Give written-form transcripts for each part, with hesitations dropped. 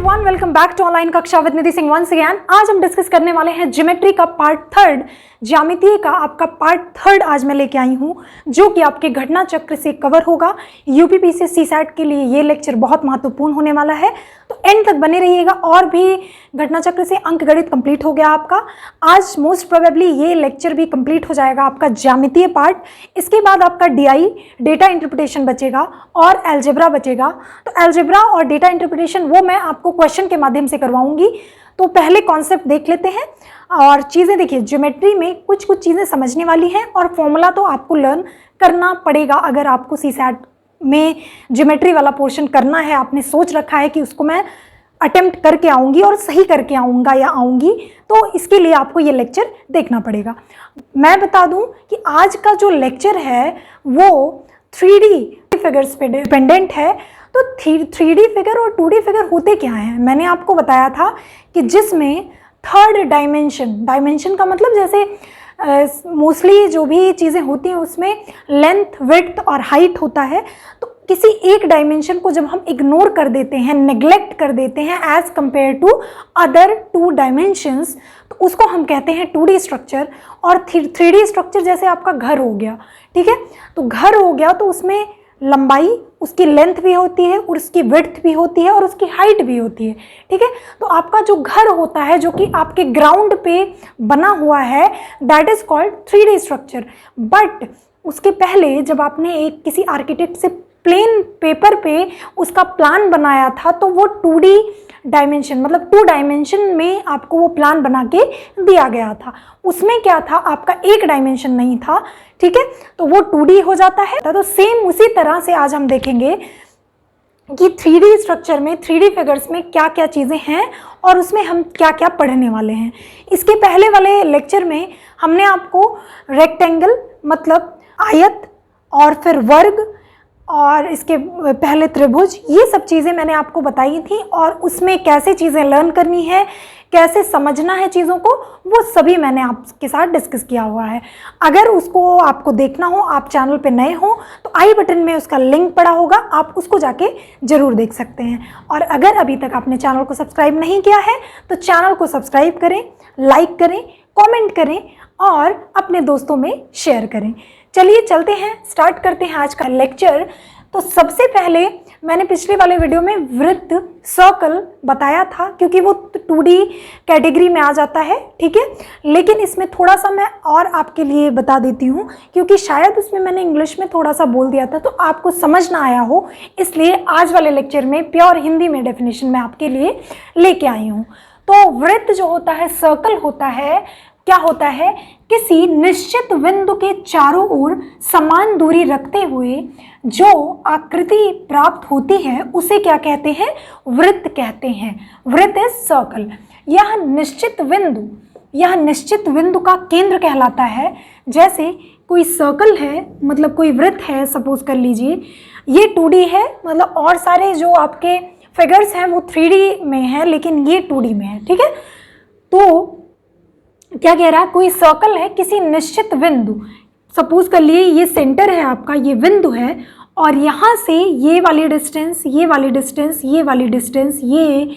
Everyone, welcome back to online कक्षा with Nidhi Singh once again. आज हम डिस्कस करने वाले हैं ज्योमेट्री का पार्ट थर्ड, ज्यामिति का आपका पार्ट थर्ड आज मैं लेके आई हूँ, जो कि आपके घटना चक्र से कवर होगा। यूपीपीसी सीसैट के लिए ये लेक्चर बहुत महत्वपूर्ण होने वाला है, तो एंड तक बने रहिएगा। और भी घटना चक्र से अंक गणित कंप्लीट हो गया आपका। आज मोस्ट प्रोबेबली ये लेक्चर भी कंप्लीट हो जाएगा आपका ज्यामितीय पार्ट। इसके बाद आपका डीआई डेटा इंटरप्रिटेशन बचेगा और अलजेब्रा बचेगा। तो अलजेब्रा और डेटा इंटरप्रिटेशन वो मैं आपको क्वेश्चन के माध्यम से करवाऊंगी। तो पहले कॉन्सेप्ट देख लेते हैं और चीज़ें देखिए। ज्योमेट्री में कुछ चीज़ें समझने वाली हैं और फॉर्मूला तो आपको लर्न करना पड़ेगा। अगर आपको सीसैट में ज्योमेट्री वाला पोर्शन करना है, आपने सोच रखा है कि उसको मैं अटेम्प्ट करके आऊँगी और सही करके आऊँगा या आऊँगी, तो इसके लिए आपको ये लेक्चर देखना पड़ेगा। मैं बता दूँ कि आज का जो लेक्चर है वो 3D फिगर्स पे डिपेंडेंट है। तो 3D फिगर और 2D फिगर होते क्या हैं? मैंने आपको बताया था कि जिसमें थर्ड डायमेंशन का मतलब जैसे मोस्टली जो भी चीज़ें होती हैं उसमें लेंथ, विड्थ और हाइट होता है। तो किसी एक डायमेंशन को जब हम इग्नोर कर देते हैं, नेग्लेक्ट कर देते हैं as compare to other 2 dimensions, तो उसको हम कहते हैं 2D स्ट्रक्चर। और 3D स्ट्रक्चर जैसे आपका घर हो गया, ठीक है, तो घर हो गया तो उसमें लंबाई, उसकी लेंथ भी होती है और उसकी विड्थ भी होती है और उसकी हाइट भी होती है, ठीक है। तो आपका जो घर होता है जो कि आपके ग्राउंड पे बना हुआ है, that is called 3D structure. But उसके पहले जब आपने एक किसी आर्किटेक्ट से प्लेन पेपर पे उसका प्लान बनाया था, तो वो 2D डायमेंशन मतलब 2 डायमेंशन में आपको वो प्लान बना के दिया गया था। उसमें क्या था, आपका एक डायमेंशन नहीं था, ठीक है, तो वो 2D हो जाता है। तो सेम उसी तरह से आज हम देखेंगे कि 3D स्ट्रक्चर में, 3D फिगर्स में क्या क्या चीज़ें हैं और उसमें हम क्या क्या पढ़ने वाले हैं। इसके पहले वाले लेक्चर में हमने आपको रेक्टेंगल मतलब आयत और फिर वर्ग और इसके पहले त्रिभुज, ये सब चीज़ें मैंने आपको बताई थी और उसमें कैसे चीज़ें लर्न करनी है, कैसे समझना है चीज़ों को, वो सभी मैंने आपके साथ डिस्कस किया हुआ है। अगर उसको आपको देखना हो, आप चैनल पे नए हो, तो आई बटन में उसका लिंक पड़ा होगा, आप उसको जाके ज़रूर देख सकते हैं। और अगर अभी तक आपने चैनल को सब्सक्राइब नहीं किया है तो चैनल को सब्सक्राइब करें, लाइक करें, कॉमेंट करें और अपने दोस्तों में शेयर करें। चलिए चलते हैं, स्टार्ट करते हैं आज का लेक्चर। तो सबसे पहले मैंने पिछले वाले वीडियो में वृत्त, सर्कल बताया था क्योंकि वो 2D कैटेगरी में आ जाता है, ठीक है। लेकिन इसमें थोड़ा सा मैं और आपके लिए बता देती हूँ क्योंकि शायद उसमें मैंने इंग्लिश में थोड़ा सा बोल दिया था तो आपको समझ ना आया हो, इसलिए आज वाले लेक्चर में प्योर हिंदी में डेफिनेशन मैं आपके लिए लेके आई हूँ। तो वृत्त जो होता है, सर्कल होता है, क्या होता है, किसी निश्चित बिंदु के चारों ओर समान दूरी रखते हुए जो आकृति प्राप्त होती है उसे क्या कहते हैं, वृत्त कहते हैं। वृत्त इज सर्कल। यह निश्चित बिंदु का केंद्र कहलाता है। जैसे कोई सर्कल है, मतलब कोई वृत्त है, सपोज कर लीजिए ये 2D है, मतलब और सारे जो आपके फिगर्स हैं वो 3D में है लेकिन ये 2D में है, ठीक है। तो क्या कह रहा है, कोई सर्कल है, किसी निश्चित बिंदु, सपोज कर लिए ये सेंटर है आपका, ये बिंदु है और यहाँ से ये वाली डिस्टेंस, ये वाली डिस्टेंस, ये वाली डिस्टेंस, ये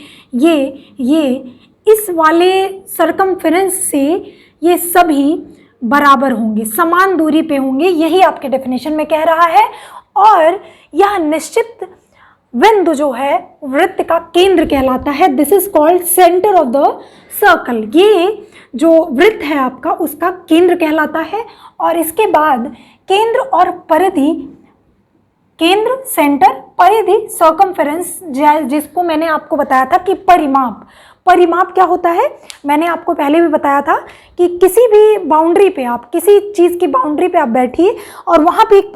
इस वाले सरकमफेरेंस से ये सभी बराबर होंगे, समान दूरी पे होंगे, यही आपके डेफिनेशन में कह रहा है। और यह निश्चित बिंदु जो है वृत्त का केंद्र कहलाता है। This is called centre of the circle. ये जो वृत्त है आपका उसका केंद्र कहलाता है। और इसके बाद केंद्र और परिधि, केंद्र, सेंटर, परिधि, सर्कमफेरेंस, जिसको मैंने आपको बताया था कि परिमाप क्या होता है, मैंने आपको पहले भी बताया था कि किसी भी बाउंड्री पे, आप किसी चीज़ की बाउंड्री पे आप बैठिए और वहाँ पे एक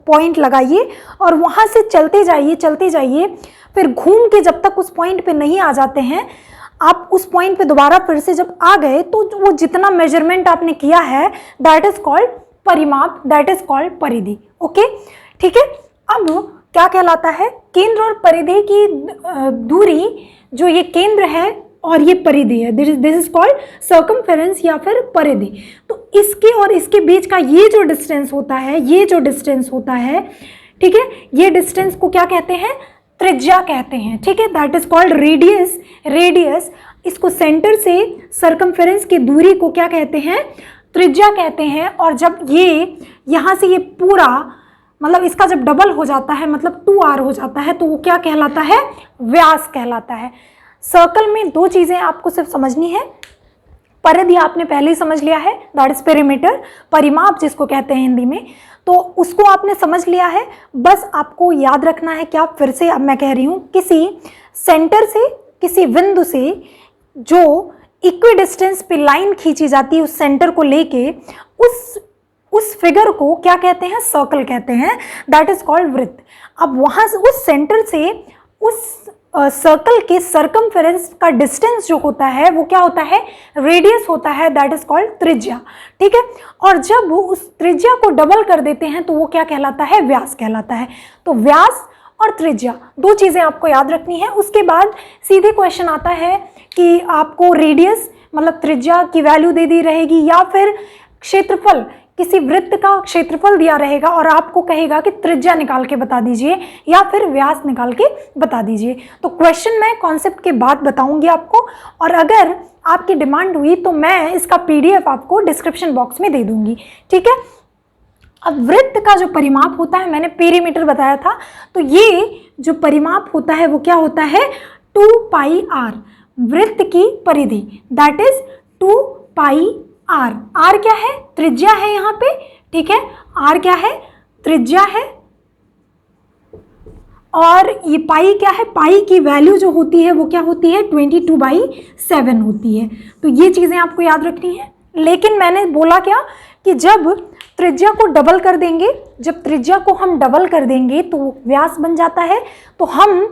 पॉइंट लगाइए और वहाँ से चलते जाइए, फिर घूम के जब तक उस पॉइंट पे नहीं आ जाते हैं, आप उस पॉइंट पे दोबारा फिर से जब आ गए तो वो जितना मेजरमेंट आपने किया है दैट इज कॉल्ड परिमाप, दैट इज कॉल्ड परिधि। ओके, ठीक है। अब क्या कहलाता है, केंद्र और परिधि की दूरी, जो ये केंद्र है और ये परिधि है, दिस इज कॉल्ड सर्कमफेरेंस या फिर परिधि। तो इसके और इसके बीच का ये जो डिस्टेंस होता है, ठीक है, ये डिस्टेंस को क्या कहते हैं, त्रिज्या कहते हैं, ठीक है, that is called radius. Radius, इसको सेंटर से सरकमफेरेंस की दूरी को क्या कहते हैं, त्रिज्या कहते हैं। और जब ये यहाँ से ये पूरा मतलब इसका जब डबल हो जाता है, मतलब 2r हो जाता है, तो वो क्या कहलाता है, व्यास कहलाता है। सर्कल में दो चीज़ें आपको सिर्फ समझनी है, परिधि आपने पहले ही समझ लिया है, दैट इज पेरीमीटर, परिमाप जिसको कहते हैं हिंदी में, तो उसको आपने समझ लिया है। बस आपको याद रखना है, क्या फिर से अब मैं कह रही हूँ, किसी सेंटर से, किसी बिंदु से जो इक्वी डिस्टेंस पे लाइन खींची जाती है उस सेंटर को लेके, उस फिगर को क्या कहते हैं, सर्कल कहते हैं, दैट इज कॉल्ड वृत्त। अब वहाँ से उस सेंटर से उस सर्कल के सरकमफेरेंस का डिस्टेंस जो होता है वो क्या होता है, रेडियस होता है, दैट इज कॉल्ड त्रिज्या, ठीक है। और जब वो उस त्रिज्या को डबल कर देते हैं तो वो क्या कहलाता है, व्यास कहलाता है। तो व्यास और त्रिज्या दो चीज़ें आपको याद रखनी है। उसके बाद सीधे क्वेश्चन आता है कि आपको रेडियस मतलब त्रिज्या की वैल्यू दे दी रहेगी, या फिर क्षेत्रफल, किसी वृत्त का क्षेत्रफल दिया रहेगा और आपको कहेगा कि त्रिज्या निकाल के बता दीजिए या फिर व्यास निकाल के बता दीजिए। तो क्वेश्चन मैं कॉन्सेप्ट के बाद बताऊंगी आपको, और अगर आपकी डिमांड हुई तो मैं इसका PDF आपको डिस्क्रिप्शन बॉक्स में दे दूंगी, ठीक है। अब वृत्त का जो परिमाप होता है, मैंने पेरीमीटर बताया था, तो ये जो परिमाप होता है वो क्या होता है, 2πr, वृत्त की परिधि, दैट इज 2πr। r क्या है, त्रिज्या है यहाँ पे, ठीक है, r क्या है, त्रिज्या है, और ये पाई क्या है, पाई की वैल्यू जो होती है वो क्या होती है, 22/7 होती है। तो ये चीज़ें आपको याद रखनी है। लेकिन मैंने बोला क्या कि जब त्रिज्या को डबल कर देंगे, जब त्रिज्या को हम डबल कर देंगे तो व्यास बन जाता है। तो हम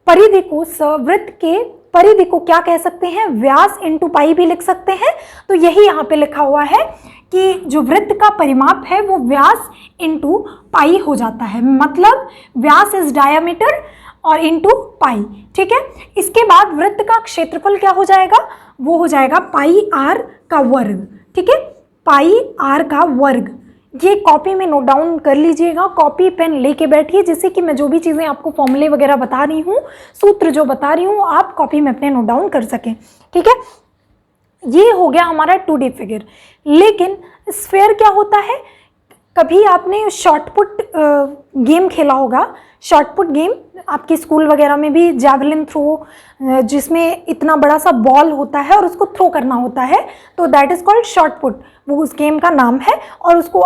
परिधि को, वृत्त के परिधि को क्या कह सकते हैं, व्यास इंटू पाई भी लिख सकते हैं। तो यही यहाँ पे लिखा हुआ है कि जो वृत्त का परिमाप है वो व्यास इंटू पाई हो जाता है, मतलब व्यास इज डायामीटर और इंटू पाई, ठीक है। इसके बाद वृत्त का क्षेत्रफल क्या हो जाएगा, वो हो जाएगा पाई r का वर्ग, ठीक है, पाई r का वर्ग। ये कॉपी में नोट डाउन कर लीजिएगा, कॉपी पेन लेके बैठिए, जिससे कि मैं जो भी चीज़ें आपको फॉर्मूले वगैरह बता रही हूँ, सूत्र जो बता रही हूँ, आप कॉपी में अपने नोट डाउन कर सकें, ठीक है। ये हो गया हमारा 2D फिगर। लेकिन स्फीयर क्या होता है, कभी आपने शॉटपुट गेम खेला होगा, शॉटपुट गेम आपके स्कूल वगैरह में भी, जैवलिन थ्रो, जिसमें इतना बड़ा सा बॉल होता है और उसको थ्रो करना होता है, तो दैट इज कॉल्ड शॉटपुट, वो उस गेम का नाम है, और उसको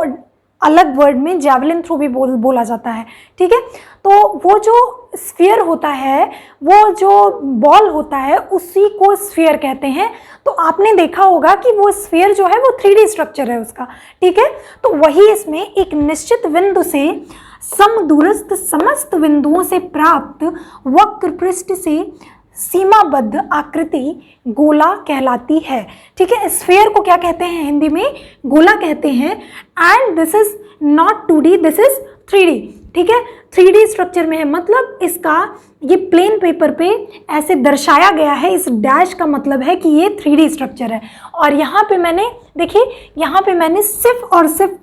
अलग वर्ड में जैवलिन थ्रो भी बोला जाता है, ठीक है। तो वो जो स्फीयर होता है, वो जो बॉल होता है, उसी को स्फीयर कहते हैं। तो आपने देखा होगा कि वो स्फीयर जो है वो 3D स्ट्रक्चर है उसका, ठीक है। तो वही इसमें एक निश्चित बिंदु से समदूरस्थ समस्त बिंदुओं से प्राप्त वक्र पृष्ठ से सीमाबद्ध आकृति गोला कहलाती है, ठीक है। स्फीयर को क्या कहते हैं हिंदी में, गोला कहते हैं। And this is not 2D, this is 3D, ठीक है, 3D स्ट्रक्चर में है, मतलब इसका ये प्लेन पेपर पे ऐसे दर्शाया गया है, इस डैश का मतलब है कि ये 3D स्ट्रक्चर है। और यहाँ पे मैंने, देखिए यहाँ पे मैंने सिर्फ और सिर्फ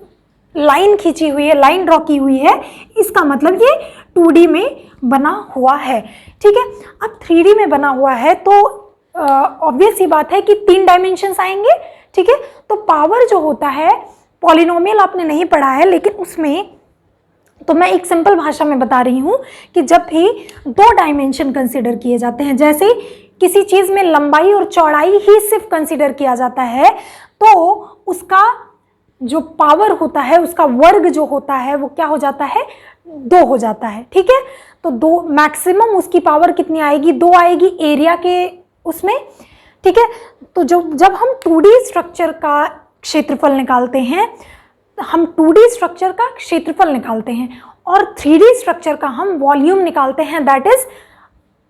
लाइन खींची हुई है, लाइन ड्रॉ की हुई है, इसका मतलब ये 2D में बना हुआ है, ठीक है। अब 3D में बना हुआ है तो ऑब्वियस ही बात है कि 3 डायमेंशंस आएंगे, ठीक है। तो पावर जो होता है, पॉलिनोमियल आपने नहीं पढ़ा है, लेकिन उसमें तो मैं एक सिंपल भाषा में बता रही हूँ कि जब भी 2 डायमेंशन कंसिडर किए जाते हैं, जैसे किसी चीज़ में लंबाई और चौड़ाई ही सिर्फ कंसिडर किया जाता है, तो उसका जो पावर होता है, उसका वर्ग जो होता है वो क्या हो जाता है, 2 हो जाता है, ठीक है। तो 2 मैक्सिमम उसकी पावर कितनी आएगी, 2 आएगी एरिया के उसमें, ठीक है। तो जब हम 2D स्ट्रक्चर का क्षेत्रफल निकालते हैं, हम 2D स्ट्रक्चर का क्षेत्रफल निकालते हैं, और 3D स्ट्रक्चर का हम वॉल्यूम निकालते हैं, दैट इज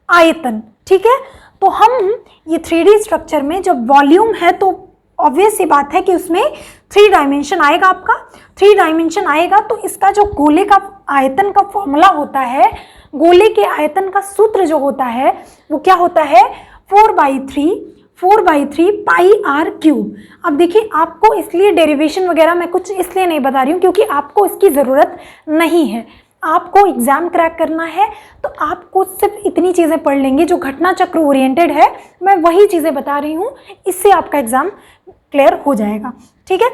आयतन, ठीक है। तो हम ये 3D स्ट्रक्चर में जब वॉल्यूम है तो ऑब्वियस सी बात है कि उसमें 3 डायमेंशन आएगा, आपका 3 डायमेंशन आएगा। तो इसका जो गोले का आयतन का फॉर्मूला होता है, गोले के आयतन का सूत्र जो होता है वो क्या होता है, 4/3 पाई r क्यूब। अब देखिए आपको इसलिए डेरिवेशन वगैरह मैं कुछ इसलिए नहीं बता रही हूँ क्योंकि आपको इसकी ज़रूरत नहीं है, आपको एग्जाम क्रैक करना है तो आपको सिर्फ इतनी चीज़ें पढ़ लेंगे, जो घटना चक्र ओरिएंटेड है मैं वही चीज़ें बता रही हूँ, इससे आपका एग्जाम क्लियर हो जाएगा। ठीक है,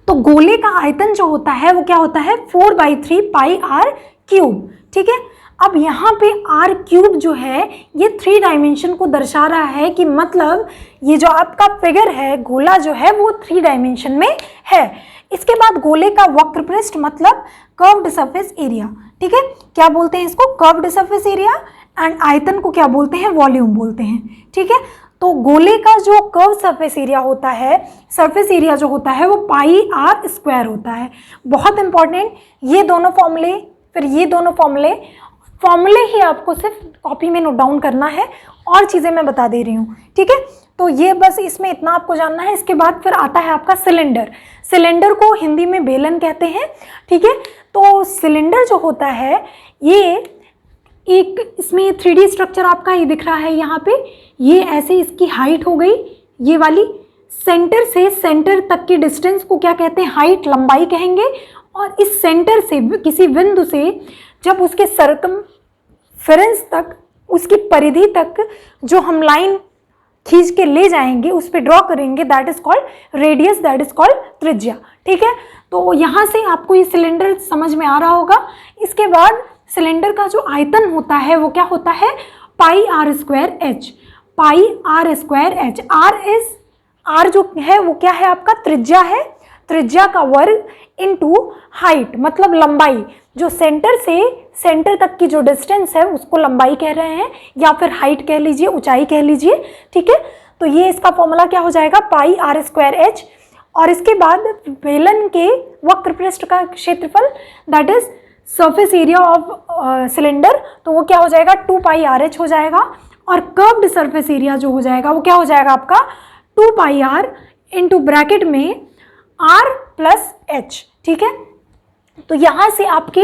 तो गोले का आयतन जो होता है वो क्या होता है 4/3 पाई आर क्यूब। ठीक है, अब यहाँ पे आर क्यूब जो है ये 3 डायमेंशन को दर्शा रहा है, कि मतलब ये जो आपका फिगर है गोला जो है वो 3 डायमेंशन में है। इसके बाद गोले का वक्र पृष्ठ मतलब कर्व्ड सरफेस एरिया। ठीक है, क्या बोलते हैं इसको, कर्व्ड सरफेस एरिया, एंड आयतन को क्या बोलते हैं, वॉल्यूम बोलते हैं। ठीक है, तो गोले का जो कर्व सरफेस एरिया होता है, सरफेस एरिया जो होता है वो पाई आर स्क्वायर होता है। बहुत इंपॉर्टेंट, ये दोनों फॉर्मूले, फिर ये दोनों फॉर्मूले ही आपको सिर्फ कॉपी में नोट डाउन करना है, और चीज़ें मैं बता दे रही हूँ। ठीक है, तो ये बस इसमें इतना आपको जानना है। इसके बाद फिर आता है आपका सिलेंडर। सिलेंडर को हिंदी में बेलन कहते हैं। ठीक है, तो सिलेंडर जो होता है ये एक, इसमें 3D स्ट्रक्चर आपका ये दिख रहा है यहाँ पे, ये ऐसे इसकी हाइट हो गई ये वाली, सेंटर से सेंटर तक की डिस्टेंस को क्या कहते हैं, हाइट, लंबाई कहेंगे। और इस सेंटर से किसी बिंदु से जब उसके सर्कमफेरेंस तक, उसकी परिधि तक जो हम लाइन खींच के ले जाएंगे, उस पर ड्रॉ करेंगे, that is called radius, that is called त्रिज्या। ठीक है, तो यहाँ से आपको ये सिलेंडर समझ में आ रहा होगा। इसके बाद सिलेंडर का जो आयतन होता है वो क्या होता है, pi R square H, pi R square H. R जो है वो क्या है आपका, त्रिज्या है, त्रिज्या का वर्ग इनटू हाइट मतलब लंबाई, जो सेंटर से सेंटर तक की जो डिस्टेंस है उसको लंबाई कह रहे हैं, या फिर हाइट कह लीजिए, ऊंचाई कह लीजिए। ठीक है, तो ये इसका फॉर्मूला क्या हो जाएगा, पाई आर स्क्वायर एच। और इसके बाद बेलन के वक्र पृष्ठ का क्षेत्रफल, that is surface area of cylinder, तो वो क्या हो जाएगा 2 पाई आर एच हो जाएगा। और कर्व्ड सरफेस एरिया जो हो जाएगा वो क्या हो जाएगा आपका 2 पाई आर इंटू ब्रैकेट में आर प्लस एच। ठीक है, तो यहाँ से आपके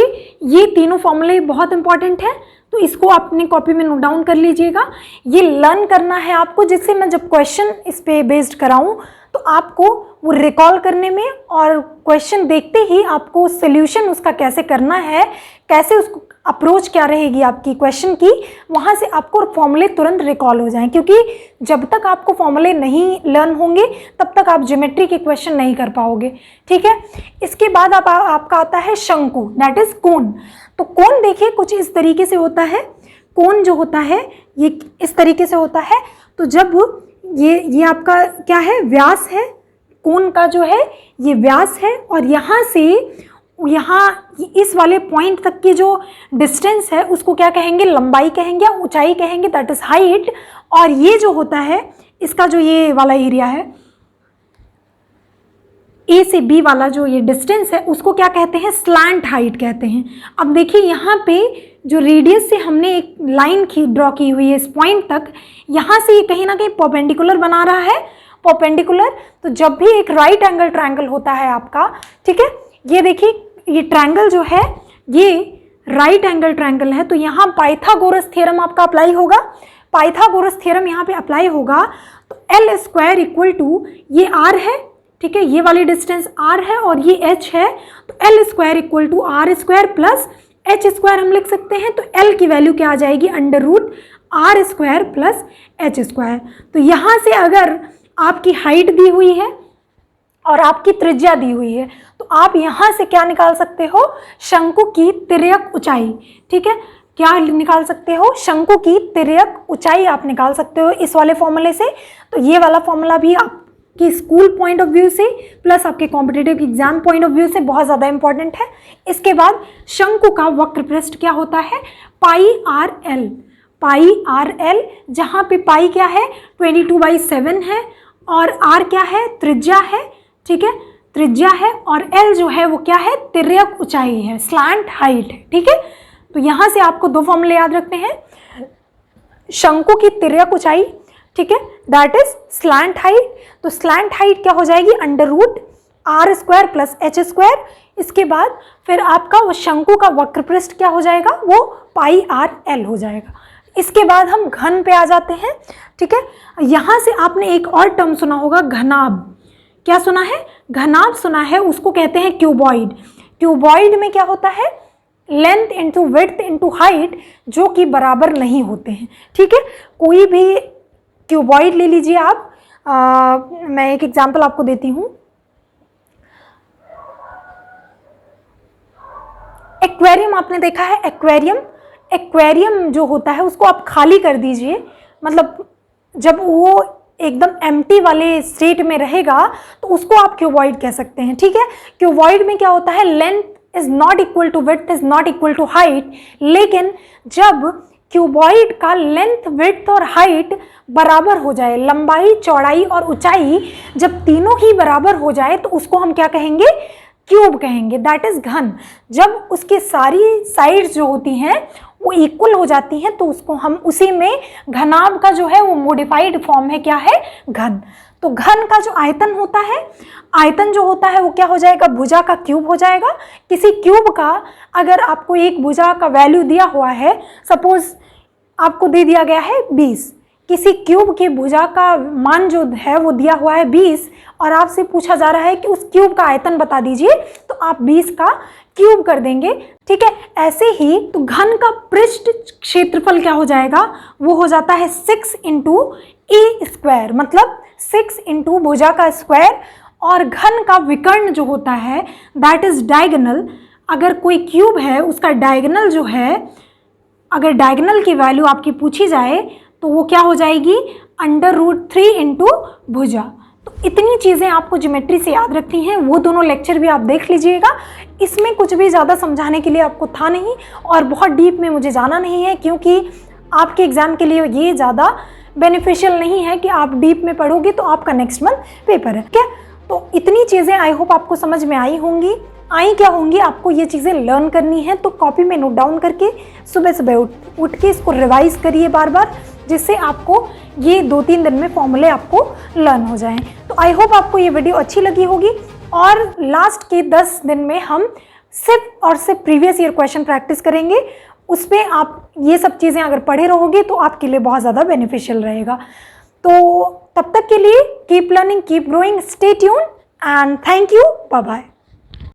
ये तीनों फॉर्मूले बहुत इंपॉर्टेंट है, तो इसको अपनी कॉपी में नोट डाउन कर लीजिएगा। ये लर्न करना है आपको, जिससे मैं जब क्वेश्चन इस पे बेस्ड कराऊं तो आपको वो रिकॉल करने में, और क्वेश्चन देखते ही आपको सोल्यूशन उसका कैसे करना है, कैसे उसको अप्रोच क्या रहेगी आपकी क्वेश्चन की, वहाँ से आपको फॉर्मूले तुरंत रिकॉल हो जाएं। क्योंकि जब तक आपको फॉर्मूले नहीं लर्न होंगे तब तक आप ज्योमेट्री के क्वेश्चन नहीं कर पाओगे। ठीक है, इसके बाद आपका आता है शंकु, दैट इज कोन। तो कोन देखिए कुछ इस तरीके से होता है, कोन जो होता है ये इस तरीके से होता है। तो जब ये आपका क्या है, व्यास है, कोन का जो है ये व्यास है, और यहाँ से यहाँ इस वाले पॉइंट तक की जो डिस्टेंस है उसको क्या कहेंगे, लंबाई कहेंगे या ऊंचाई कहेंगे, दैट इज हाइट। और ये जो होता है इसका जो ये वाला एरिया है, ए से बी वाला जो ये डिस्टेंस है उसको क्या कहते हैं, स्लैंट हाइट कहते हैं। अब देखिए यहाँ पे जो रेडियस से हमने एक लाइन ड्रॉ की हुई है इस पॉइंट तक, यहाँ से ये कहीं ना कहीं परपेंडिकुलर बना रहा है, परपेंडिकुलर। तो जब भी एक राइट एंगल ट्रायंगल होता है आपका, ठीक है, ये देखिए ये ट्रायंगल जो है ये राइट एंगल ट्रायंगल है, तो यहाँ पाइथागोरस थ्योरम आपका अप्लाई होगा। पाइथागोरस थ्योरम यहाँ पे अप्लाई होगा तो एल स्क्वायर इक्वल टू, ये आर है, ठीक है, ये वाली डिस्टेंस आर है और ये एच है, तो L square equal to R square plus H square हम लिख सकते हैं। तो एल की वैल्यू क्या आ जाएगी, under root R square plus H square. तो यहाँ से अगर आपकी हाइट दी हुई है और आपकी त्रिज्या दी हुई है तो आप यहाँ से क्या निकाल सकते हो, शंकु की तिर्यक ऊंचाई। ठीक है, क्या निकाल सकते हो, शंकु की तिर्यक ऊंचाई आप निकाल सकते हो इस वाले फॉर्मूले से। तो ये वाला फॉर्मूला भी आपकी स्कूल पॉइंट ऑफ व्यू से प्लस आपके competitive exam point of view से बहुत ज़्यादा इंपॉर्टेंट है। इसके बाद शंकु का वक्र पृष्ठ क्या होता है, पाई आर एल, पाई आर एल, जहाँ पे पाई क्या है 22/7 है और आर क्या है, त्रिज्या है, ठीक है, त्रिज्या है, और एल जो है वो क्या है, तिर्यक ऊंचाई है, स्लैंट हाइट है। ठीक है, तो यहाँ से आपको दो फॉर्मूले याद रखते हैं, शंकु की तिर्यक ऊंचाई, ठीक है, दैट इज स्लैंट हाइट। तो स्लैंट हाइट क्या हो जाएगी, under root R square plus H square. इसके बाद फिर आपका वो शंकु का वक्र पृष्ठ क्या हो जाएगा, वो पाई आर एल हो जाएगा। इसके बाद हम घन पे आ जाते हैं। ठीक है, यहाँ से आपने एक और टर्म सुना होगा, घनाभ। क्या सुना है, घनाभ सुना है, उसको कहते हैं क्यूबॉइड। क्यूबॉइड में क्या होता है, length into width into height, जो कि बराबर नहीं होते हैं। ठीक है, कोई भी क्यूबॉइड ले लीजिए आप। मैं एक एग्जांपल आपको देती हूँ। एक्वेरियम आपने देखा है, एक्वेरियम जो होता है उसको आप खाली कर दीजिए, मतलब जब वो एकदम एम्प्टी वाले स्टेट में रहेगा तो उसको आप क्यूबॉइड कह सकते हैं। ठीक है, क्यूबॉइड में क्या होता है, length is not equal to width is not equal to height, लेकिन जब क्यूबॉइड का लेंथ, विड्थ और हाइट बराबर हो जाए, लंबाई, चौड़ाई और ऊंचाई जब तीनों ही बराबर हो जाए तो उसको हम क्या कहेंगे, क्यूब कहेंगे, दैट इज घन। जब उसकी सारी साइड्स जो होती हैं वो इक्वल हो जाती हैं तो उसको हम, उसी में घनाभ का जो है वो मॉडिफाइड फॉर्म है, क्या है, घन। तो घन का जो आयतन होता है, आयतन जो होता है वो क्या हो जाएगा, भुजा का क्यूब हो जाएगा। किसी क्यूब का अगर आपको एक भुजा का वैल्यू दिया हुआ है, सपोज आपको दे दिया गया है 20, किसी क्यूब की भुजा का मान जो है वो दिया हुआ है 20 और आपसे पूछा जा रहा है कि उस क्यूब का आयतन बता दीजिए, तो आप 20 का क्यूब कर देंगे। ठीक है, ऐसे ही तो घन का पृष्ठ क्षेत्रफल क्या हो जाएगा, वो हो जाता है 6 इंटू ए स्क्वायर, मतलब 6 इंटू भुजा का स्क्वायर। और घन का विकर्ण जो होता है दैट इज डायगोनल। अगर कोई क्यूब है उसका डायगोनल जो है, अगर डायगोनल की वैल्यू आपकी पूछी जाए तो वो क्या हो जाएगी, √3 इंटू भुजा। तो इतनी चीज़ें आपको ज्योमेट्री से याद रखनी है, वो दोनों लेक्चर भी आप देख लीजिएगा। इसमें कुछ भी ज़्यादा समझाने के लिए आपको था नहीं और बहुत डीप में मुझे जाना नहीं है, क्योंकि आपके एग्ज़ाम के लिए ये ज़्यादा बेनिफिशियल नहीं है कि आप डीप में पढ़ोगे तो आपका नेक्स्ट मंथ पेपर है। क्या, तो इतनी चीज़ें आई होप आपको समझ में आई होंगी। आई क्या होंगी, आपको ये चीज़ें लर्न करनी है तो कॉपी में नोट डाउन करके सुबह सुबह उठ के इसको रिवाइज करिए बार बार, जिससे आपको ये 2-3 दिन में फॉर्मूले आपको लर्न हो जाएं। तो आई होप आपको ये वीडियो अच्छी लगी होगी और लास्ट के 10 दिन में हम सिर्फ और सिर्फ प्रीवियस ईयर क्वेश्चन प्रैक्टिस करेंगे। उस पर आप ये सब चीज़ें अगर पढ़े रहोगे तो आपके लिए बहुत ज़्यादा बेनिफिशियल रहेगा। तो तब तक के लिए keep learning, keep growing, stay tune and thank you, bye bye.